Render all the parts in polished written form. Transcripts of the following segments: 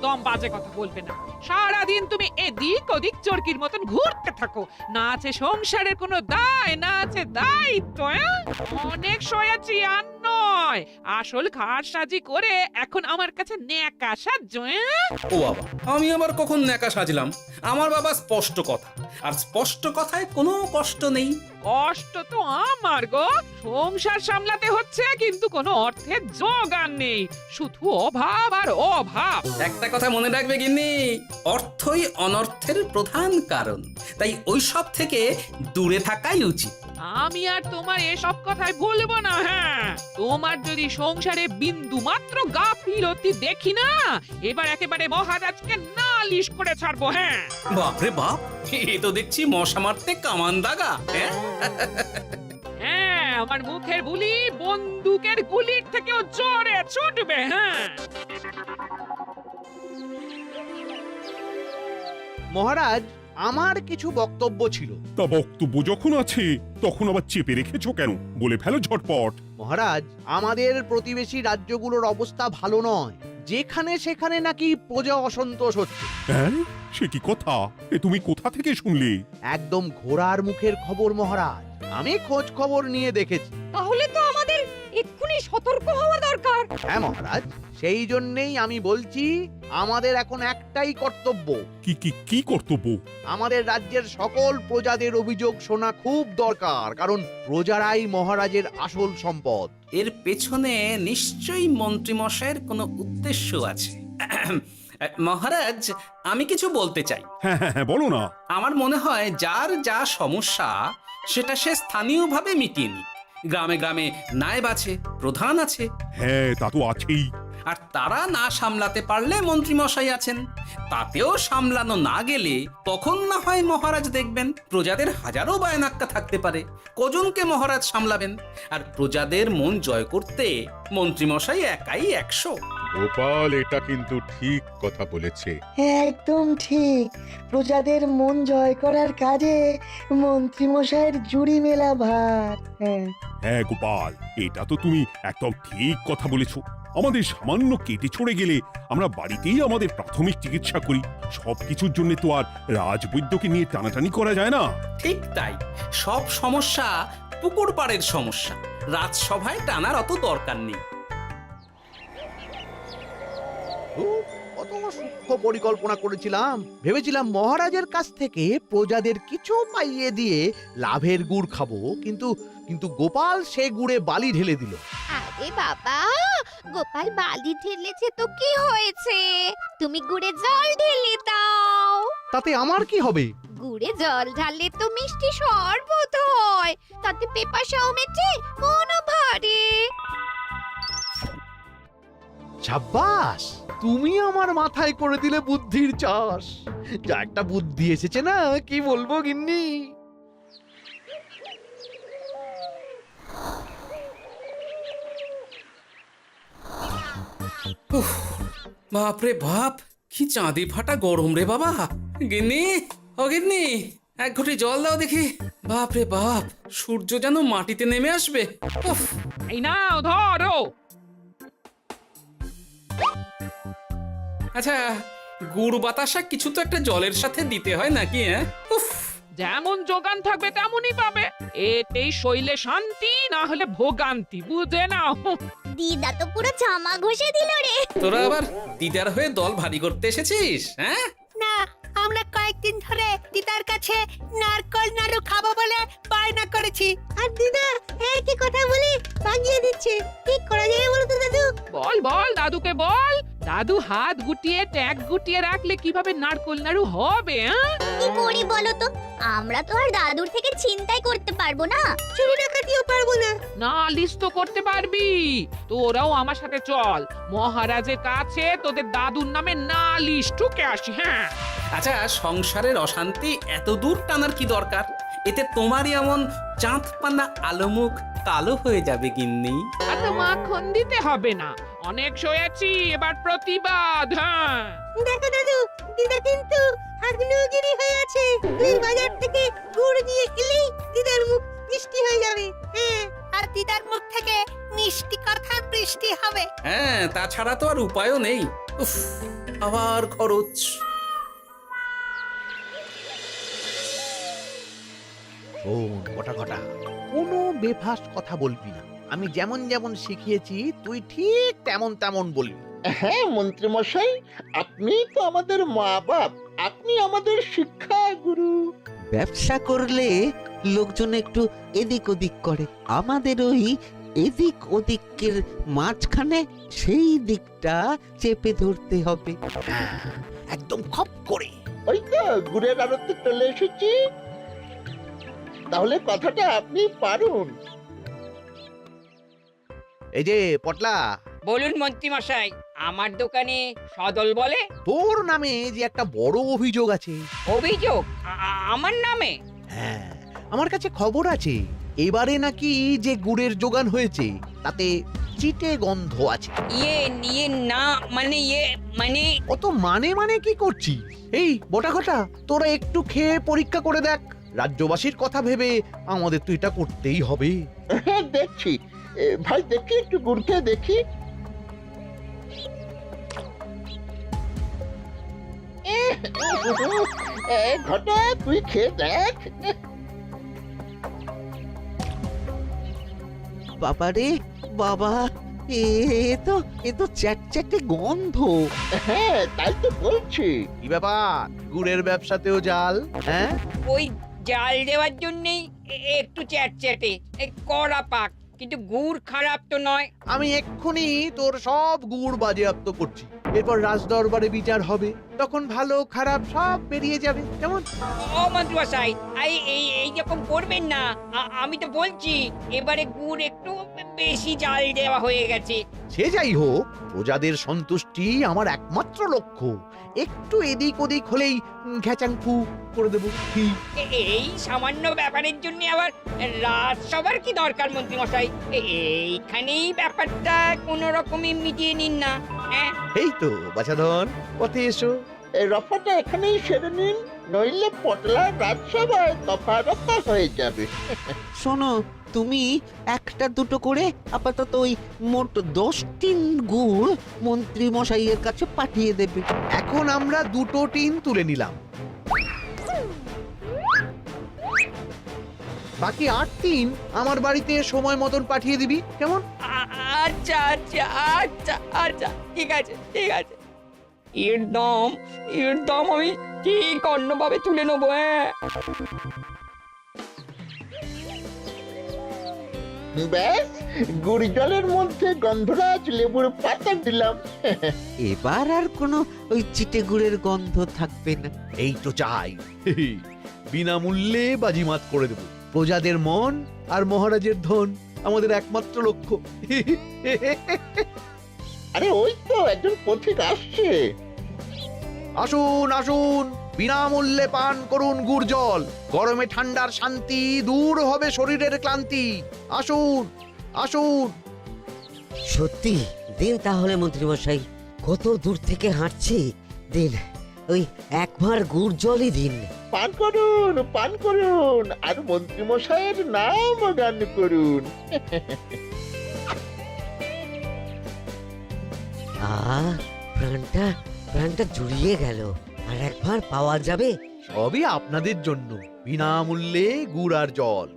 একদম বাজে কথা বলবে না। সারাদিন তুমি এদিক ওদিক চরকির মতন ঘুরতে থাকো, না আছে সংসারের কোনো দায়, না আছে দায়িত্ব। অনেক সয়াছি আর নয়, আসল ঘাট সাজি করে এখন আমার কাছে ন্যাকা সাহায্য। ও বাবা, আমি আবার কখন ন্যাকা সাজলাম? আমার বাবা স্পষ্ট কথা, আর স্পষ্ট কথায় কোনো কষ্ট নেই। কষ্ট তো আমার গো, সংসার সামলাতে হচ্ছে কিন্তু কোনো অর্থের জোগান নেই, শুধু অভাব আর অভাব। একটা কথা মনে রাখবে গিন্নি, অর্থই অনর্থের প্রধান কারণ, তাই ওইসব থেকে দূরে থাকাই উচিত। আমি আর তোমার এসব কথাই বলবো না। হ্যাঁ, তোমার যদি সংসারে বিন্দু মাত্র গাফিলতি দেখি না, এবার একেবারে মহারাজকে নালিশ করে ছাড়বো। হ্যাঁ বাপরে বাপ, এ তো দেখছি মশা মারতে কামান দাগা। হ্যাঁ, আমার মুখের বুলি বন্দুকের গুলির থেকেও জোরে ছুটবে। হ্যাঁ মহারাজ, আমার কিছু বক্তব্য ছিল। তা বক্তব্য যখন আছে তখন আবার চেপে রেখেছো কেন? বলে ফেলো ঝটপট। মহারাজ, আমাদের প্রতিবেশী রাজ্যগুলোর অবস্থা ভালো নয়, যেখানে সেখানে নাকি প্রজা অসন্তোষ হচ্ছে। হ্যাঁ, সে কি কথা? এ তুমি কোথা থেকে শুনলে? একদম ঘোড়ার মুখের খবর মহারাজ, আমি খোঁজ খবর নিয়ে দেখেছি। তাহলে তো আমাদের এক্ষুনি সতর্ক হওয়া দরকার। হ্যাঁ মহারাজ, সেই জন্যেই আমি বলছি, আমাদের এখন একটাই কর্তব্য। কি কি কি কর্তব্য? আমাদের রাজ্যের সকল প্রজাদের অভিযোগ শোনা খুব দরকার, কারণ প্রজারাই মহারাজের আসল সম্পদ। এর পেছনে নিশ্চয়ই মন্ত্রীমশাইয়ের কোনো উদ্দেশ্য আছে। মহারাজ, আমি কিছু বলতে চাই। হ্যাঁ হ্যাঁ হ্যাঁ, বলো না। আমার মনে হয় যার যা সমস্যা সেটা সে স্থানীয়ভাবে মিটিয়ে নিক। গ্রামে গ্রামে নায়েব আছে, প্রধান আছে। হ্যাঁ, তা তো আছেই। আর তারা না সামলাতে পারলে মন্ত্রীমশাই আছেন। তাতেও সামলানো না গেলে তখন না হয় মহারাজ দেখবেন। প্রজাদের হাজারো বায়নাক্কা থাকতে পারে, কজনকে মহারাজ সামলাবেন? আর প্রজাদের মন জয় করতে মন্ত্রীমশাই একাই 100। গোপাল এটা কিন্তু ঠিক কথা বলেছে। একদম ঠিক। প্রজাদের মন জয় করার কাজে মন্ত্রীমশাইয়ের জুড়ি মেলা ভার। হ্যাঁ, হ্যাঁ গোপাল, এটা তো তুমি একদম ঠিক কথা বলেছো। আমাদের সামান্য কেটে ছড়ে গেলে আমরা বাড়িতেই আমাদের প্রাথমিক চিকিৎসা করি। সবকিছুর জন্য তো আর রাজবৈদ্যকে নিয়ে টানাটানি করা যায় না। ঠিক তাই, সব সমস্যা পুকুর পাড়ের সমস্যা, রাজসভায় টানার অত দরকার নেই। কত সূক্ষ্ম পরিকল্পনা করেছিলাম, ভেবেছিলাম মহারাজের কাছ থেকে প্রজাদের কিছু পাইয়ে দিয়ে লাভের গুড় খাবো, কিন্তু কিন্তু গোপাল সে গুড়ে বালি ঢেলে দিল। আরে বাবা, গোপাল বালি ঢেলেছে তো কি হয়েছে? তুমি গুড়ে জল ঢেলে দাও। তাতে আমার কি হবে? গুড়ে জল ঢাললে তো মিষ্টি শরবত হয়, তাতে পেপাসাও মেটে, মনও ভরে। সাব্বাস, তুমি আমার মাথায় করে দিলে বুদ্ধির চাষ। যা একটা বুদ্ধি এসেছে না, কি বলবো গিন্নি। বাপরে বাপ, কি চাঁদি ফাটা গরম রে বাবা। গিন্নি, ও গিন্নি, এক ঘটি জল দাও দেখি। বাপরে বাপ, সূর্য যেন মাটিতে নেমে আসবে। উফ। এই নাও ধরো। আচ্ছা, গুড় বাতাসা কিছু তো একটা জলের সাথে দিতে হয় নাকি? হ্যাঁ, উফ। যেমন যোগান থাকবে তেমনই পাবে। এতেই শৈলে শান্তি, না হলে ভোগান্তি, বুঝে নাও। দিদা তো পুরো জামা ঘষে দিল রে। তোরা আবার দিদার হয়ে দল ভারী করতে এসেছিস? হ্যাঁ না, আমরা কয়েকদিন ধরে দিদার কাছে নারকল নাড়ু খাবো বলে বায়না করেছি। আর দিদা একই কথা বলে ভাঙিয়ে দিচ্ছে। কি করা যায় বলো তো দাদু? বল বল দাদুকে বল। দাদু হাত গুটিয়ে ট্যাগ গুটিয়ে রাখলে কিভাবে নারকোল নাড়ু হবে? কি করি বলো তো? আমরা তো আর দাদুর থেকে চিন্তাই করতে পারবো না, চুরি ডাকাতিও পারবো না। নালিশ তো করতে পারবি। তোরাও আমার সাথে চল, মহারাজের কাছে তোদের দাদুর নামে নালিশ ঠুকে আসি। হ্যাঁ, আচ্ছা, সংসারের অশান্তি এত দূর টানার কি দরকার? এতে তোমারই এমন চাঁদ পানা আলো মুখ কালো হয়ে যাবে গিন্নি। এত মাখন দিতে হবে না, অনেক সয়েছি, এবার প্রতিবাদ। হ্যাঁ, দেখো দাদু, দিদা কিন্তু আগ্নেয়গিরি হয়ে আছে। তুই বাজার থেকে গুড় নিয়ে এলেই দিদার মুখ মিষ্টি হয়ে যাবে। হ্যাঁ, আর দিদার মুখ থেকে মিষ্টি কথার বৃষ্টি হবে। হ্যাঁ, তাছাড়া তো আর উপায়ও নেই। উফ, আবার খরচ। শোন কটা কটা, কোনো বেফাস কথা বলবি না। আমি যেমন যেমন শিখিয়েছি তুই ঠিক তেমন তেমন বলবি। হ্যাঁ মন্ত্রী মশাই, আপনি তো আমাদের মা বাপ, আপনি আমাদের শিক্ষা গুরু। ব্যবসা করলে লোকজন একটু এদিক ওদিক করে, আমাদের ওই এদিক ওদিকের মাঝখানে সেই দিকটা চেপে ধরতে হবে। হ্যাঁ, একদম খপ করে। ওই তো গুড়ের আড়তে চলে এসেছি, তাহলে কথাটা আপনি পারুন। এই যে পটলা, বলুন মন্ত্রী মশাই, আমার দোকানে সদল বলে তোর নামে যে একটা বড় অভিযোগ আছে। অভিযোগ আমার নামে? হ্যাঁ, আমার কাছে খবর আছে এবারে নাকি যে গুড়ের যোগান হয়েছে তাতে চিটে গন্ধ আছে। ইয়ে না মানে অত মানে কি করছি? এই বটা ঘটা, তোরা একটু খেয়ে পরীক্ষা করে দেখ। রাজ্যবাসীর কথা ভেবে আমাদের তো এটা করতেই হবে। হ্যাঁ দেখছি, ভাই দেখি একটু গুড় খেয়ে দেখি। ঘটা তুই খেয়ে দেখ। বাবারে বাবা, এ তো চ্যাটচ্যাটে গন্ধ। হ্যাঁ তাই তো বলছি। কি ব্যাপার, গুড়ের ব্যবসাতেও জাল? হ্যাঁ, ওই জাল দেওয়ার জন্যই একটু চ্যাটচ্যাটে, কড়া পাক, কিন্তু গুড় খারাপ তো নয়। আমি এক্ষুনি তোর সব গুড় বাজেয়াপ্ত করছি। এরপর রাজদরবারে বিচার হবে, তখন ভালো খারাপ সব বেরিয়ে যাবে। কেমন? ও মন্ত্রী মশাই, এই রকম করবেন না। আমি তো বলছি এবারে গুড় একটু বেশি জাল দেওয়া হয়ে গেছে। সে যাই হোক, প্রজাদের সন্তুষ্টি আমার একমাত্র লক্ষ্য। একটু এদিক ওদিক হলেই ঘ্যাচাংফু করে দেবো। কি এই সামান্য ব্যাপারের জন্য আবার রাজসভার কি দরকার মন্ত্রী মশাই? এইখানেই ব্যাপারটা কোনো রকমে মিটিয়ে নিন না। হ্যাঁ, এই তো বাছাধন, পথে এসো। এই রফাটা এখানেই সেরে নিন, নইলে পটলা রাজসভায় দফা রফা হয়ে যাবে। শোনো, তুমি একটা দুটো করে আপাতত ওই মোট 10 টিন গুড় মন্ত্রী মশাইয়ের কাছে পাঠিয়ে দেবে। এখন আমরা 2 টিন তুলে নিলাম, বাকি 8 টিন আমার বাড়িতে সময় মতন পাঠিয়ে দিবি। কেমন? আচ্ছা আচ্ছা আচ্ছা আচ্ছা, ঠিক আছে ঠিক আছে। এর দাম আমি ঠিক অন্যভাবে তুলে নেবো। হ্যাঁ, ব্যাস, গুড় জলের মধ্যে গন্ধরাজ লেবুর পাতা দিলাম। এবার আর কোনো ওই চিটে গুড়ের গন্ধ থাকবে না। এই তো চাই। বিনামূল্যে বাজিমাত করে দেব। প্রজাদের মন আর মহারাজের ধন আমাদের একমাত্র লক্ষ্য। আরে ওই তো একজন পথিক আসছে। আসুন আসুন, বিনামূল্যে পান করুন গুড় জল। গরমে ঠান্ডার শান্তি, দূর হবে শরীরের ক্লান্তি। আসুন আসুন। সত্যি দিন তাহলে মন্ত্রী মশাই, কত দূর থেকে হাঁটছি, দিন ওই একবার গুড় জলই দিন। পান করুন আর মন্ত্রী মশাইয়ের নাম গান করুন। প্রাণটা জুড়িয়ে গেল। আর একবার পাওয়া যাবে? সবই আপনাদের জন্য, বিনামূল্যে গুড় আর জল।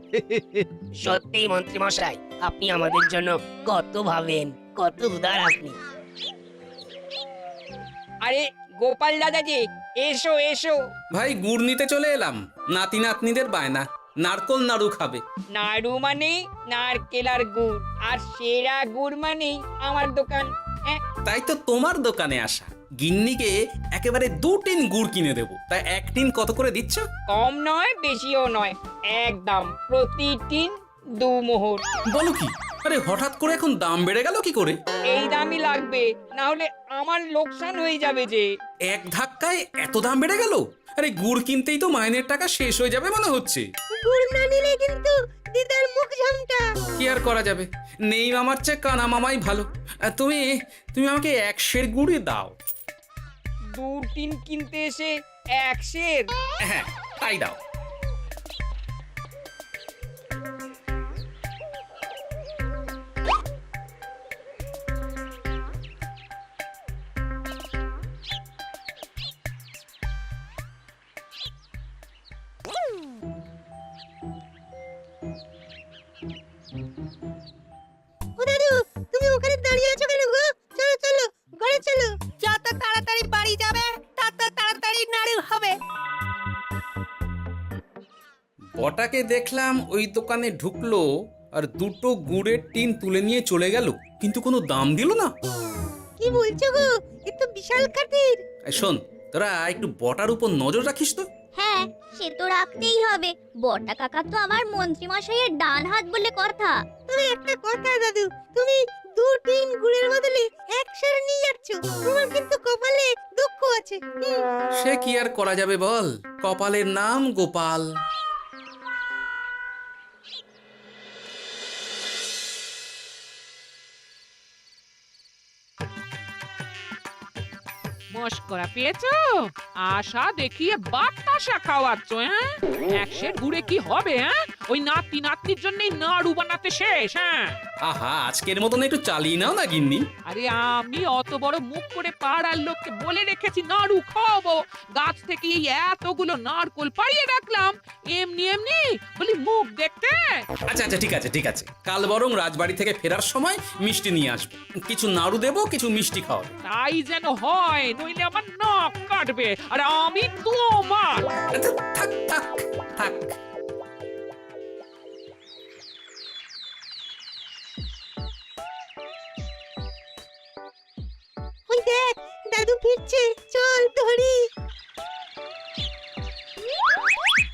সত্যি মন্ত্রী মশাই, আপনি আমাদের জন্য কত ভাবেন, কত উদার আপনি। আরে গোপাল দাদা যে, এসো এসো। ভাই গুড় নিতে চলে এলাম। নাতি নাতনিদের বায়না, নারকল নাড়ু খাবে। নাড়ু মানে নারকেল আর গুড়, আর সেরা গুড় মানেই আমার দোকান। হ্যাঁ, তাই তো তোমার দোকানে আসা। গিন্নিকে একেবারে 2 টিন গুড় কিনে দেবো। তাই 1 টিন কত করে দিচ্ছ? কম নয় বেশিও নয়, একদম প্রতি টিন 2 মোহর। বলো কি? আরে হঠাৎ করে এখন দাম বেড়ে গেল কি করে? এই দামই লাগবে, না হলে আমার লোকসান হয়ে যাবে যে। এক ধাক্কায় এত দাম বেড়ে গেল? আরে গুড় কিনতেই তো মাইনের টাকা শেষ হয়ে যাবে মনে হচ্ছে। গুড় না নিলে কিন্তু দিদার মুখ ঝামটা। কি আর করা যাবে, নেই মামার চেয়ে কানা মামাই ভালো। তুমি আমাকে 1 সের গুড়ই দাও। 2 টিন কিনতে এসে 1 সের? হ্যাঁ তাই দাও। দাঁড়িয়ে আছো কেন গো? চলো চলো, ঘরে চলো। যত তাড়াতাড়ি বাড়ি যাবে তত তাড়াতাড়ি নাড়ু হবে। বটাকে দেখলাম ওই দোকানে ঢুকলো আর দুটো গুড়ের টিন তুলে নিয়ে চলে গেল, কিন্তু কোনো দাম দিল না। কি বলছো গো? এ তো বিশাল খাতির। এই শোন, তোরা একটু বটার উপর নজর রাখিস তো। হ্যাঁ, সে তো রাখতেই হবে। বড়টা কাকা তো আমার মন্ত্রী মশাইয়ের ডান হাত বলে কথা। তবে একটা কথা দাদু, তুমি 2 টিন গুড়ের বদলে 1 সের নিয়ে যাচ্ছ। তোমার কিন্তু কপালে দুঃখ আছে। সে কি আর করা যাবে বল, কপালের নাম গোপাল। মস্করা পেয়েছো? আশা দেখিয়ে বাতাসা খাওয়াচ্ছ, হ্যাঁ? 1 সের গুড়ে কি হবে, হ্যাঁ? ওই নাতি নাতনির জন্যই নাড়ু বানাতে শেষ, হ্যাঁ? আহা, আজকের মতন একটু চালিয়ে নাও না গিন্নি। আরে আমি অত বড় মুখ করে পাড়ার লোককে বলে রেখেছি নাড়ু খাওয়াবো, গাছ থেকে এই এতগুলো নারকোল পাড়িয়ে রাখলাম, এমনি এমনি বলি মুখ দেখতে। আচ্ছা আচ্ছা, ঠিক আছে ঠিক আছে, কাল বরং রাজবাড়ি থেকে ফেরার সময় মিষ্টি নিয়ে আসবো, কিছু নাড়ু দেবো, কিছু মিষ্টি খাওয়াবো। তাই যেন হয়, নইলে আমার নাক কাটবে আর আমি তোমার। আচ্ছা, থাক থাক থাক। ওই দেখ, দাদু ফিরছে, চল ধরি।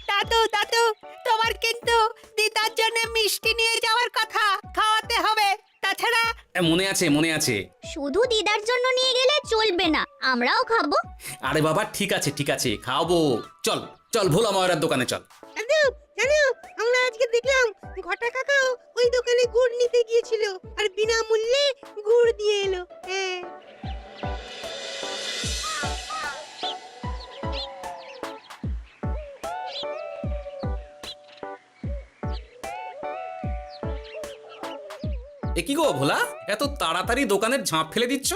দাদু দাদু, তোমার কিন্তু দিদার জন্য মিষ্টি নিয়ে যাওয়ার কথা, খাওয়াতে হবে। তাছাড়া মনে আছে মনে আছে। শুধু দিদার জন্য নিয়ে গেলে চলবে না, আমরাও খাবো। আরে বাবা, ঠিক আছে ঠিক আছে, খাওয়াবো। চল চল, ভোলা ময়রার দোকানে চল। দাদু জানো, আমরা আজকে দেখলাম ঘটা কাকাও ওই দোকানে গুড় নিতে গিয়েছিল আর বিনামূল্যে গুড় দিয়ে এলো। হ্যাঁ, এ কি গো ভোলা, এত তাড়াতাড়ি দোকানের ঝাঁপ ফেলে দিচ্ছ?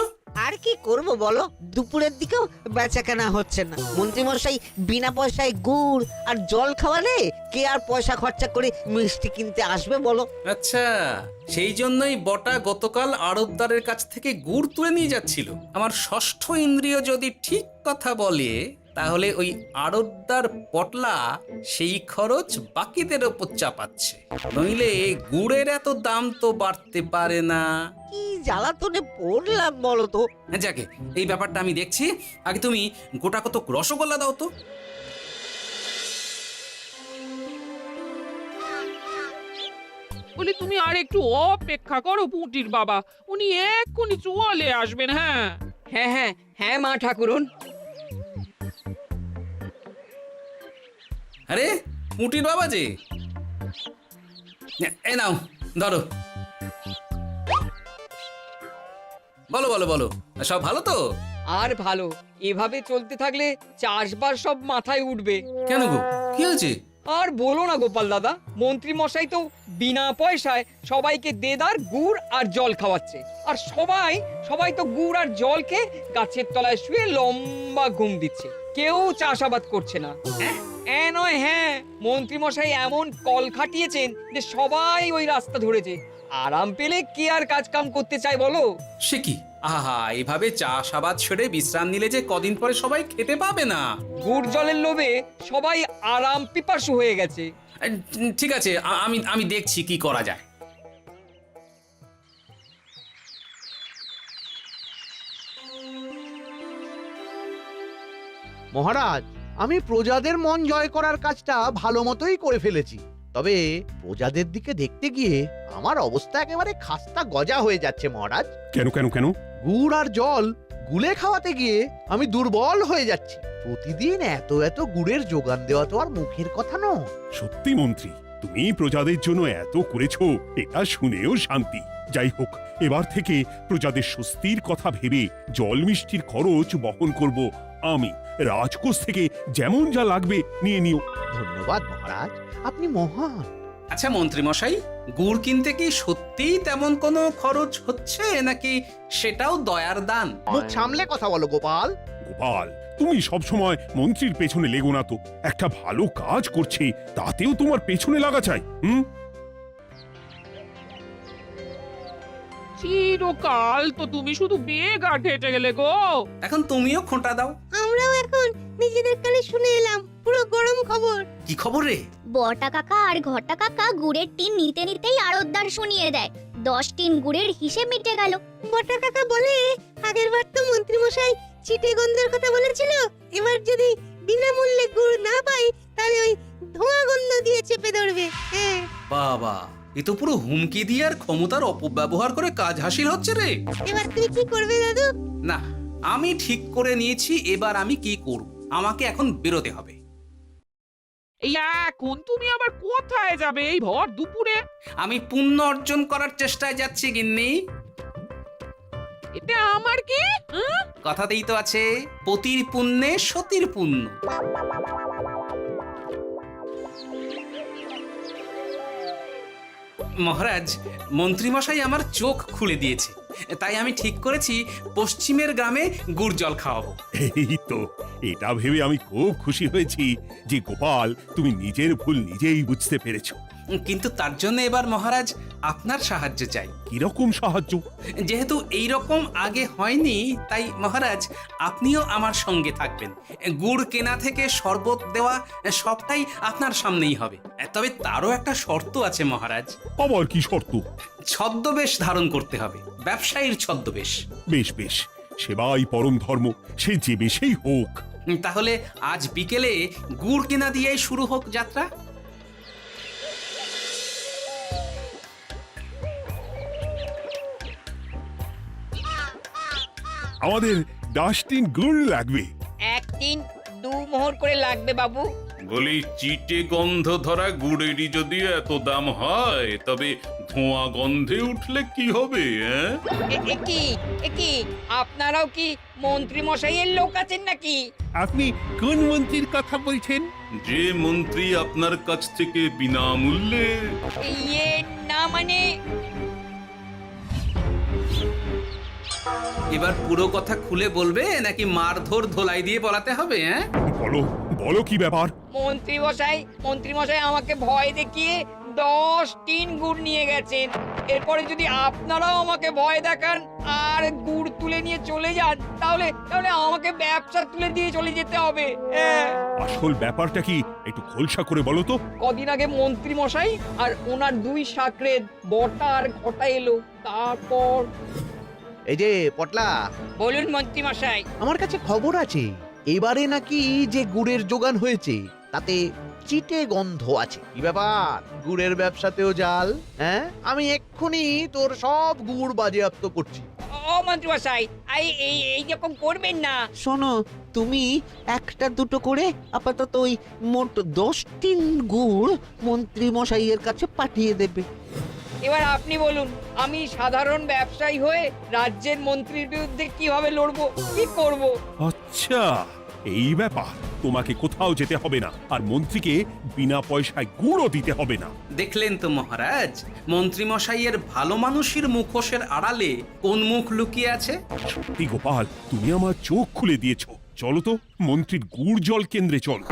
আর কি করব বলো, দুপুরের দিকেও বেচা কেনা হচ্ছে না। মন্ত্রীমশাই বিনা পয়সায় গুড় আর জল খাওয়ালে কে আর পয়সা খরচা করে মিষ্টি কিনতে আসবে বলো? আচ্ছা, সেই জন্যই বটা গতকাল আড়তদারের কাছ থেকে গুড় তুলে নিয়ে যাচ্ছিল। আমার ষষ্ঠ ইন্দ্রিয় যদি ঠিক কথা বলে, তাহলে ওই আড়তদার পটলা সেই খরচ বাকিদের ওপর চাপাচ্ছে, নইলে গুড়ের এত দাম তো বাড়তে পারে না। কি জ্বালাতনে পড়লাম বলো তো। যাকে, এই ব্যাপারটা আমি দেখছি। আগে তুমি গোটা কত রসগোল্লা দাও তো। বলি তুমি আর একটু অপেক্ষা করো পুটির বাবা, উনি এক্ষুনি চলে আসবেন। হ্যাঁ হ্যাঁ হ্যাঁ হ্যাঁ মা ঠাকুরন। আরে পুটির বাবা যে, এ নাও ধরো। বলো বলো বলো, সব ভালো তো? আর ভালো, এভাবে চলতে থাকলে চাষবাস সব মাথায় উঠবে। কেন গো, কি হয়েছে? আর বলো না গোপাল দাদা, মন্ত্রী মশাই তো বিনা পয়সায় সবাইকে দেদার গুড় আর জল খাওয়াচ্ছে, আর সবাই তো গুড় আর জলকে গাছের তলায় শুয়ে লম্বা ঘুম দিচ্ছে, কেউ চাষাবাদ করছে না। নয়, হ্যাঁ, মন্ত্রী মশাই এমন কল খাটিয়েছেন যে সবাই ওই রাস্তা ধরেছে। আরাম পেলে কে আর কাজ কাম করতে চায় বলো? সে কি, আহা, এভাবে চাষাবাদ ছেড়ে বিশ্রাম নিলে যে কদিন পরে সবাই খেতে পাবে না। গুড় জলের লোভে সবাই আরাম পিপাসু হয়ে গেছে। ঠিক আছে, আমি দেখছি কি করা যায়। মহারাজ, আমি প্রজাদের মন জয় করার কাজটা ভালো মতোই করে ফেলেছি। তবে প্রজাদের দিকে দেখতে গিয়ে আমার অবস্থা একেবারে খাস্তা গজা হয়ে যাচ্ছে মহারাজ। কেন কেন কেন? গুড় আর জল গুলে খাওয়াতে গিয়ে আমি দুর্বল হয়ে যাচ্ছি। প্রতিদিন এত এত গুড়ের যোগান দেওয়া তো আর মুখের কথা নয়। সত্যি মন্ত্রী, তুমি প্রজাদের জন্য এত করেছো, এটা শুনেও শান্তি। যাই হোক, এবার থেকে প্রজাদের স্বস্তির কথা ভেবে জল মিষ্টির খরচ বহন করব আমি। রাজকোষ থেকে যেমন যা লাগবে নিয়ে নিও। ধন্যবাদ মহারাজ, আপনি মহান। আচ্ছা মন্ত্রী মশাই, গুড় কিনতে কি সত্যিই তেমন কোনো খরচ হচ্ছে, নাকি সেটাও দয়ার দান? মুখ সামলে কথা বলো গোপাল। গোপাল, তুমি সবসময় মন্ত্রীর পেছনে লেগো না তো। একটা ভালো কাজ করছে, তাতেও তোমার পেছনে লাগা চাই। চিরকাল তো তুমি শুধু বেগার হেঁটে গেলে গো। এখন তুমিও খোঁটা দাও। আমরাও এখন নিজেদের কানে শুনে এলাম পুরো গরম খবর। কি খবর রে? বটা কাকা আর ঘটা কাকা গুড়ের টিন নিতে নিতেই আড়তদার শুনিয়ে দেয় 10 টিন গুড়ের হিসেব মিটে গেল। বটা কাকা বলে আগের বার তো মন্ত্রী মশাই চিটে গন্ধের কথা বলেছিল, এবার যদি বিনামূল্যে গুড় না পাই তাহলে ওই ধোঁয়া গন্ধ দিয়ে চেপে ধরবে। হ্যাঁ বাবা, এ তো পুরো হুমকি দিয়ে আর ক্ষমতার অপব্যবহার করে কাজ হাসিল হচ্ছে রে। এবার তুমি কি করবে দাদু? না, আমি ঠিক করে নিয়েছি এবার আমি কি করব। আমাকে এখন বেরোতে হবে। এই এখন তুমি আবার কোথায় যাবে এই ভর দুপুরে? আমি পুণ্য অর্জন করার চেষ্টায় যাচ্ছি গিন্নি। এতে আমার কি? কথাতেই তো আছে, পতির পুণ্যে সতীর পুণ্য। মহারাজ, মন্ত্রীমশাই আমার চোখ খুলে দিয়েছে, তাই আমি ঠিক করেছি পশ্চিমের গ্রামে গুড় জল খাওয়াবো। এই তো, এটা ভেবে আমি খুব খুশি হয়েছি যে গোপাল তুমি নিজের ভুল নিজেই বুঝতে পেরেছো। কিন্তু তার জন্য এবার মহারাজ আপনার সাহায্য চাই। কিরকম সাহায্য? যেহেতু এই রকম আগে হয়নি, তাই মহারাজ আপনিও আমার সঙ্গে থাকবেন। গুড় কেনা থেকে শরবত দেওয়া সবটাই আপনার সামনেই হবে। তবে তারও একটা শর্ত আছে মহারাজ। আবার কি শর্ত? ছদ্মবেশ ধারণ করতে হবে, ব্যবসায়ীর ছদ্মবেশ। বেশ বেশ, সেবাই পরম ধর্ম, সে যে বেশেই হোক। তাহলে আজ বিকেলে গুড় কেনা দিয়েই শুরু হোক যাত্রা। আমাদের 10 টিন গুড় লাগবে। 1 টিন 2 মোহর করে লাগবে বাবু। বলি, চিটে গন্ধ ধরা গুড়েরই যদি এত দাম হয়, তবে ধোঁয়া গন্ধে উঠলে কি হবে? একি আপনারাও কি মন্ত্রী মশাইয়ের লোক আছেন নাকি? আপনি কোন মন্ত্রীর কথা বলছেন? যে মন্ত্রী আপনার কাছ থেকে বিনামূল্যে। ইয়ে না মানে এবার পুরো কথা খুলে বলবে নাকি মারধর ধোলাই দিয়ে বলাতে হবে? বলো বলো, কি ব্যাপার? মন্ত্রী মশাই আমাকে ভয় দেখিয়ে 10 টিন গুড় নিয়ে গেছেন। এরপরে যদি আপনারাও আমাকে ভয় দেখান আর গুড় তুলে নিয়ে চলে যান, তাহলে আমাকে ব্যবসা তুলে দিয়ে চলে যেতে হবে। আসল ব্যাপারটা কি একটু খোলসা করে বলো তো। কদিন আগে মন্ত্রী মশাই আর ওনার 2 সাকরেদ বটা আর ঘটা এলো, তারপর। এই যে পটলা, বলুন মন্ত্রী মশাই। আমার কাছে খবর আছে এবারে নাকি যে গুড়ের যোগান হয়েছে তাতে চিটে গন্ধ আছে। কি ব্যাপার, গুড়ের ব্যবসাতেও জাল? হ্যাঁ, আমি এক্ষুনি তোর সব গুড় বাজেয়াপ্ত করছি। ও মন্ত্রী মশাই, এই রকম করবেন না। শোনো, তুমি 1-2 করে আপাতত ওই মোট 10 টিন গুড় মন্ত্রী মশাইয়ের কাছে পাঠিয়ে দেবে। এবার আপনি বলুন, আমি সাধারণ ব্যবসায়ী হয়ে রাজ্যের মন্ত্রীর বিরুদ্ধে কিভাবে লড়বো, কি করব? আচ্ছা, এই ব্যাপার। তোমাকে কোথাও যেতে হবে না, আর মন্ত্রীকে বিনা পয়সায় গুড়ও দিতে হবে না। দেখলেন তো মহারাজ, মন্ত্রী মশাইয়ের ভালো মানুষের মুখোশের আড়ালে কোন মুখ লুকিয়ে আছে। সত্যি গোপাল, তুমি আমার চোখ খুলে দিয়েছো। চলো তো মন্ত্রীর গুড় জল কেন্দ্রে চলো।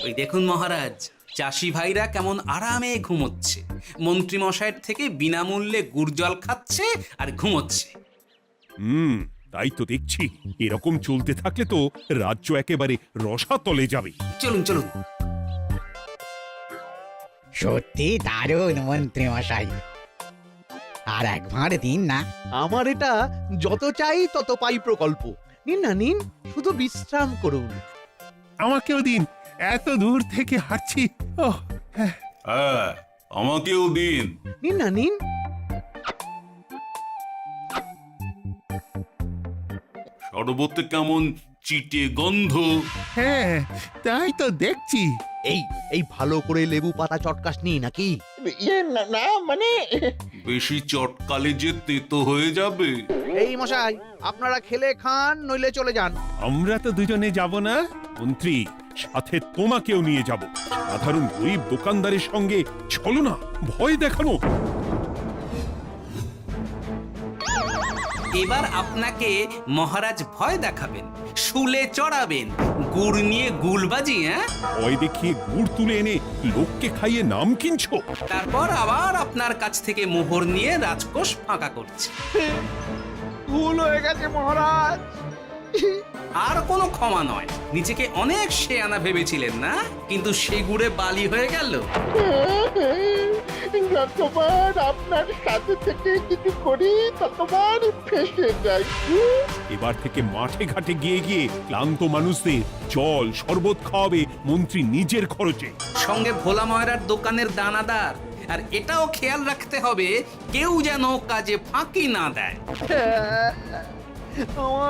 ওই দেখুন মহারাজ, চাষি ভাইরা কেমন আরামে ঘুমোচ্ছে, মন্ত্রী মশাইয়ের থেকে বিনামূল্যে গুড় জল খাচ্ছে আর ঘুমোচ্ছে। তাই তো দেখছি। এরকম চলতে থাকলে তো রাজ্য একেবারে রসাতলে যাবে। চলুন চলুন। সত্যি দারুণ মন্ত্রী মশাই, আর একবার দিন না। আমার এটা যত চাই তত পাই প্রকল্প। নিন না নিন, শুধু বিশ্রাম করুন। আমাকেও দিন, এত দূর থেকে হাঁটছি। হ্যাঁ, আমাকেও দিন। নিন না নিন। শরবতে কেমন চিটে গন্ধ। হ্যাঁ, তাই তো দেখছি। এই ভালো করে লেবু পাতা চটকাসনি নাকি? না মানে বেশি চটকালে যে তেতো হয়ে যাবে। এই মশাই, আপনারা খেলে খান, নইলে চলে যান। আমরা তো দুজনে যাব না মন্ত্রী, সাথে তোমাকেও নিয়ে যাব। সাধারণ গরিব দোকানদারের সঙ্গে চলো না, ভয় দেখানো। এবার আপনাকে মহারাজ ভয় দেখাবেন, শুলে চড়াবেন, গুড় নিয়ে গুলবাজি। ভয় দেখিয়ে গুড় তুলে এনে লোককে খাইয়ে নাম কিনছো? তারপর আবার আপনার কাছ থেকে মোহর নিয়ে রাজকোষ ফাঁকা করছে। ভুল হয়ে গেছে মহারাজ। আর কোনো ক্ষমা নয়। নিজেকে অনেক শেয়ানা ভেবেছিলেন না, কিন্তু সে গুড়ে বালি হয়ে গেল। যতবার আপনার সাথে থেকে কিছু করি ততবার ফেসে যাই। এবার থেকে মাঠে ঘাটে গিয়ে গিয়ে ক্লান্ত মানুষদের জল শরবত খাওয়াবে মন্ত্রী নিজের খরচে। সঙ্গে ভোলা ময়রার দোকানের দানাদার। আর এটাও খেয়াল রাখতে হবে কেউ যেন কাজে ফাঁকি না দেয়। আমার